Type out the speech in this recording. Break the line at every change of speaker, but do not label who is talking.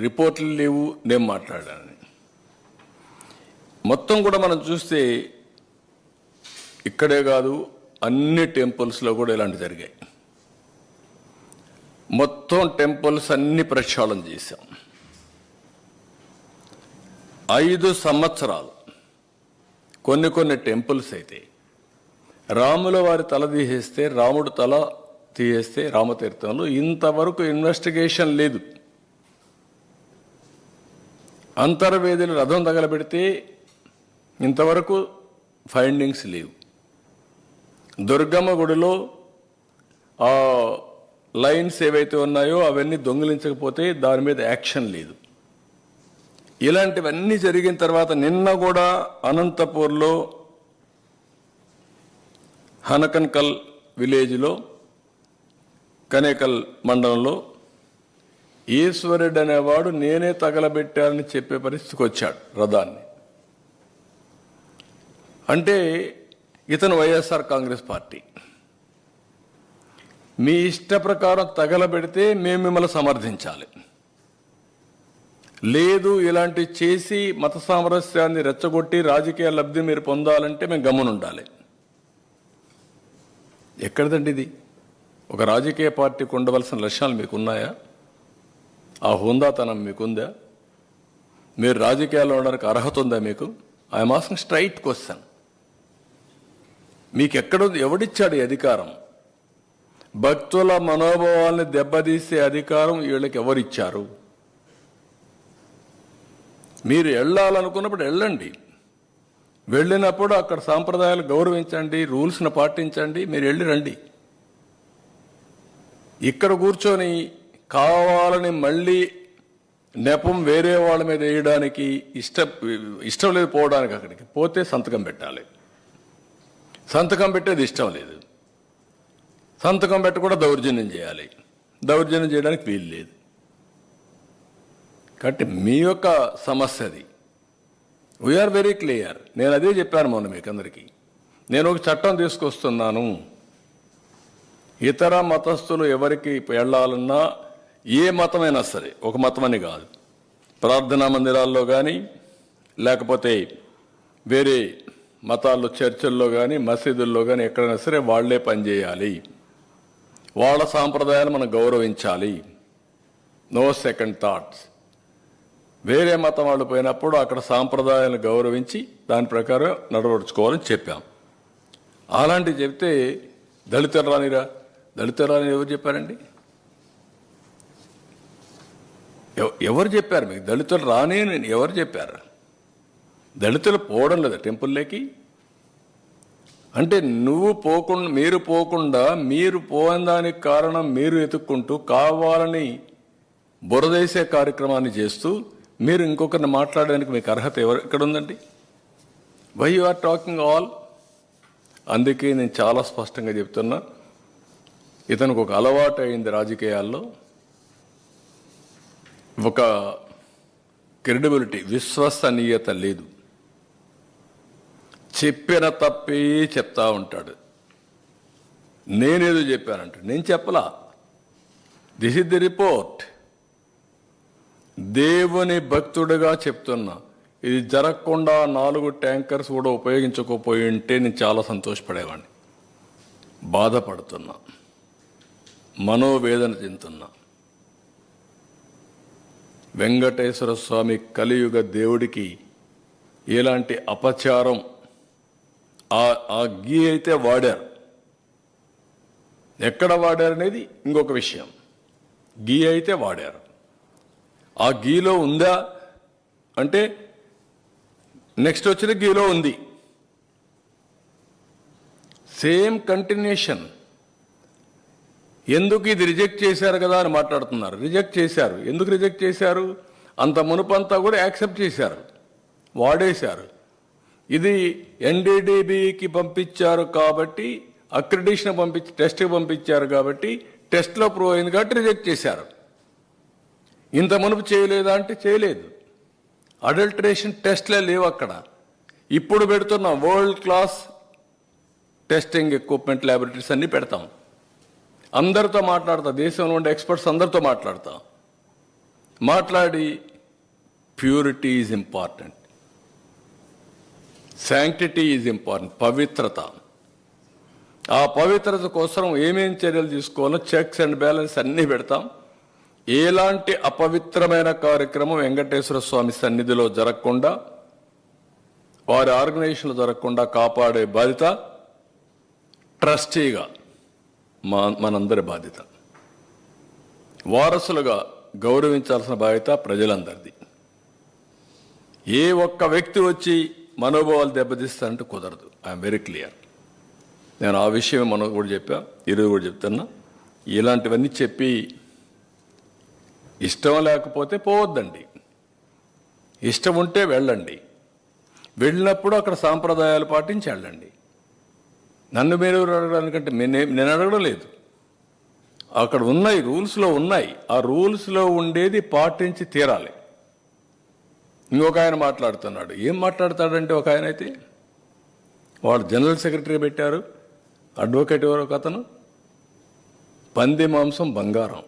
రిపోర్ట్లు లేవు, నేను మాట్లాడాను. మొత్తం కూడా మనం చూస్తే ఇక్కడే కాదు, అన్ని టెంపుల్స్లో కూడా ఇలాంటి జరిగాయి. మొత్తం టెంపుల్స్ అన్ని ప్రక్షాళన చేశాం. 5 సంవత్సరాలు కొన్ని టెంపుల్స్ అయితే రాముల వారి తల తీసేస్తే, రాముడు తల తీసేస్తే రామతీర్థంలో ఇంతవరకు ఇన్వెస్టిగేషన్ లేదు. అంతర్వేదిని రథం తగలబెడితే ఇంతవరకు ఫైండింగ్స్ లేవు. దుర్గమ్మ గుడిలో ఆ లైన్స్ ఏవైతే ఉన్నాయో అవన్నీ దొంగిలించకపోతే దాని మీద యాక్షన్ లేదు. ఇలాంటివన్నీ జరిగిన తర్వాత నిన్న కూడా అనంతపూర్లో హనకన్కల్ విలేజ్లో కనేకల్ మండలంలో ఈశ్వరుడు అనేవాడు నేనే తగలబెట్టానని చెప్పే పరిస్థితికి వచ్చాడు రథాన్ని. అంటే ఇతను వైఎస్ఆర్ కాంగ్రెస్ పార్టీ. మీ ఇష్ట ప్రకారం తగలబెడితే మేము మిమ్మల్ని సమర్థించాలి, లేదు ఇలాంటి చేసి మత సామరస్యాన్ని రెచ్చగొట్టి రాజకీయ లబ్ధి మీరు పొందాలంటే మేము గమ్మునుండాలి. ఎక్కడిదండి ఇది? ఒక రాజకీయ పార్టీకి ఉండవలసిన లక్ష్యాలు మీకున్నాయా? ఆ హుందాతనం మీకుందా? మీరు రాజకీయాల్లో ఉండడానికి అర్హత ఉందా మీకు? I'm asking straight question. మీకు ఎక్కడుంది? ఎవడిచ్చాడు ఈ అధికారం? భక్తుల మనోభావాల్ని దెబ్బతీసే అధికారం వీళ్ళకి ఎవరిచ్చారు? మీరు వెళ్ళాలనుకున్నప్పుడు వెళ్ళండి, వెళ్ళినప్పుడు అక్కడ సాంప్రదాయాలు గౌరవించండి, రూల్స్ను పాటించండి, మీరు వెళ్ళి రండి. ఇక్కడ కూర్చొని కావాలని మళ్ళీ నెపం వేరే వాళ్ళ మీద వేయడానికి ఇష్టం లేదు. పోవడానికి అక్కడికి పోతే సంతకం పెట్టాలి, సంతకం పెట్టేది ఇష్టం లేదు, సంతకం పెట్టకుండా దౌర్జన్యం చేయాలి, దౌర్జన్యం చేయడానికి వీలు లేదు. కాబట్టి మీ యొక్క సమస్య అది. We are very clear. నేను అదే చెప్పాను మొన్న మీకు అందరికీ. నేను ఒక చట్టం తీసుకొస్తున్నాను, ఇతర మతస్థులు ఎవరికి వెళ్ళాలన్నా ఏ మతమైనా సరే, ఒక మతం అని కాదు, ప్రార్థనా మందిరాల్లో కానీ లేకపోతే వేరే మతాల్లో చర్చిల్లో కానీ మసీదుల్లో కానీ ఎక్కడైనా సరే వాళ్లే పనిచేయాలి, వాళ్ళ సాంప్రదాయాలు మనం గౌరవించాలి, నో సెకండ్ థాట్స్. వేరే మతం వాళ్ళు పోయినప్పుడు అక్కడ సాంప్రదాయాలను గౌరవించి దాని ప్రకారం నడవడుచుకోవాలని చెప్పాం. అలాంటివి చెప్తే దళితులు రానిరా, దళితులు రాని ఎవరు చెప్పారండి? ఎవరు చెప్పారు మీకు? దళితులు రాని ఎవరు చెప్పారు? దళితులు పోవడం లేదా టెంపుల్లోకి? అంటే మీరు పోకుండా మీరు పోయిన దానికి కారణం మీరు ఎత్తుక్కుంటూ కావాలని బురదేసే కార్యక్రమాన్ని చేస్తూ మీరు ఇంకొకరిని మాట్లాడడానికి మీకు అర్హత ఎక్కడ ఉందండి? Why you are talking all? అందుకే నేను చాలా స్పష్టంగా చెప్తున్నా, ఇతనికి ఒక అలవాటు అయింది రాజకీయాల్లో, ఒక క్రెడిబిలిటీ, విశ్వసనీయత లేదు. చెప్పిన తప్పే చెప్తా ఉంటాడు. నేనేదో చెప్పానంట, నేను చెప్పలా, దిస్ ఇస్ ది రిపోర్ట్. దేవుని భక్తుడిగా చెప్తున్నా, ఇది జరగకుండా 4 ట్యాంకర్స్ కూడా ఉపయోగించకపోయి ఉంటే నేను చాలా సంతోషపడేవాడిని. బాధపడుతున్నా, మనోవేదన చెందుతున్నా. వెంకటేశ్వర స్వామి కలియుగ దేవుడికి ఎలాంటి అపచారం ఆ గీ అయితే వాడారు, ఎక్కడ వాడారు అనేది ఇంకొక విషయం. గీ అయితే వాడారు, ఆ గీలో ఉందా అంటే నెక్స్ట్ వచ్చిన గీలో ఉంది. Same continuation. ఎందుకు ఇది రిజెక్ట్ చేశారు కదా అని మాట్లాడుతున్నారు. రిజెక్ట్ చేశారు. ఎందుకు రిజెక్ట్ చేశారు? అంత మునుపంతా కూడా యాక్సెప్ట్ చేశారు, వాడేశారు. ఇది ఎన్డీడీబీకి పంపించారు కాబట్టి, అక్రిడిషన్ పంపించి టెస్ట్కి పంపించారు కాబట్టి, టెస్ట్లో ప్రూవ్ అయింది కాబట్టి రిజెక్ట్ చేశారు. ఇంత మునుపు చేయలేదా అంటే చేయలేదు. అడల్టరేషన్ టెస్ట్లే లేవు అక్కడ. ఇప్పుడు పెడుతున్న world class testing equipment laboratories అన్నీ పెడతాం. అందరితో మాట్లాడతా, దేశంలో ఉండే ఎక్స్పర్ట్స్ అందరితో మాట్లాడతా. మాట్లాడి purity is important, sanctity is important, పవిత్రత. ఆ పవిత్రత కోసం ఏమేం చర్యలు తీసుకోవాలో చెక్స్ అండ్ బ్యాలెన్స్ అన్నీ పెడతాం. ఎలాంటి అపవిత్రమైన కార్యక్రమం వెంకటేశ్వర స్వామి సన్నిధిలో జరగకుండా, వారి ఆర్గనైజేషన్లు జరగకుండా కాపాడే బాధ్యత ట్రస్టీగా మనందరి బాధ్యత. వారసులుగా గౌరవించాల్సిన బాధ్యత ప్రజలందరిది. ఏ ఒక్క వ్యక్తి వచ్చి మనోభావాలు దెబ్బతీస్తారంటే కుదరదు. I'm very clear. నేను ఆ విషయం మనం కూడా చెప్పా, ఈరోజు కూడా చెప్తున్నా. ఇలాంటివన్నీ చెప్పి ఇష్టం లేకపోతే పోవద్దండి, ఇష్టం ఉంటే వెళ్ళండి. వెళ్ళినప్పుడు అక్కడ సాంప్రదాయాలు పాటించి వెళ్ళండి. నన్ను మీరు అడగడానికంటే నేను అడగడం లేదు. అక్కడ ఉన్నాయి, రూల్స్లో ఉన్నాయి. ఆ రూల్స్లో ఉండేది పాటించి తీరాలి. ఇంకొక ఆయన మాట్లాడుతున్నాడు. ఏం మాట్లాడతాడంటే ఒక ఆయన అయితే వాడు జనరల్ సెక్రటరీ పెట్టారు, అడ్వకేట్ ఎవరో ఒక అతను, పంది మాంసం బంగారం.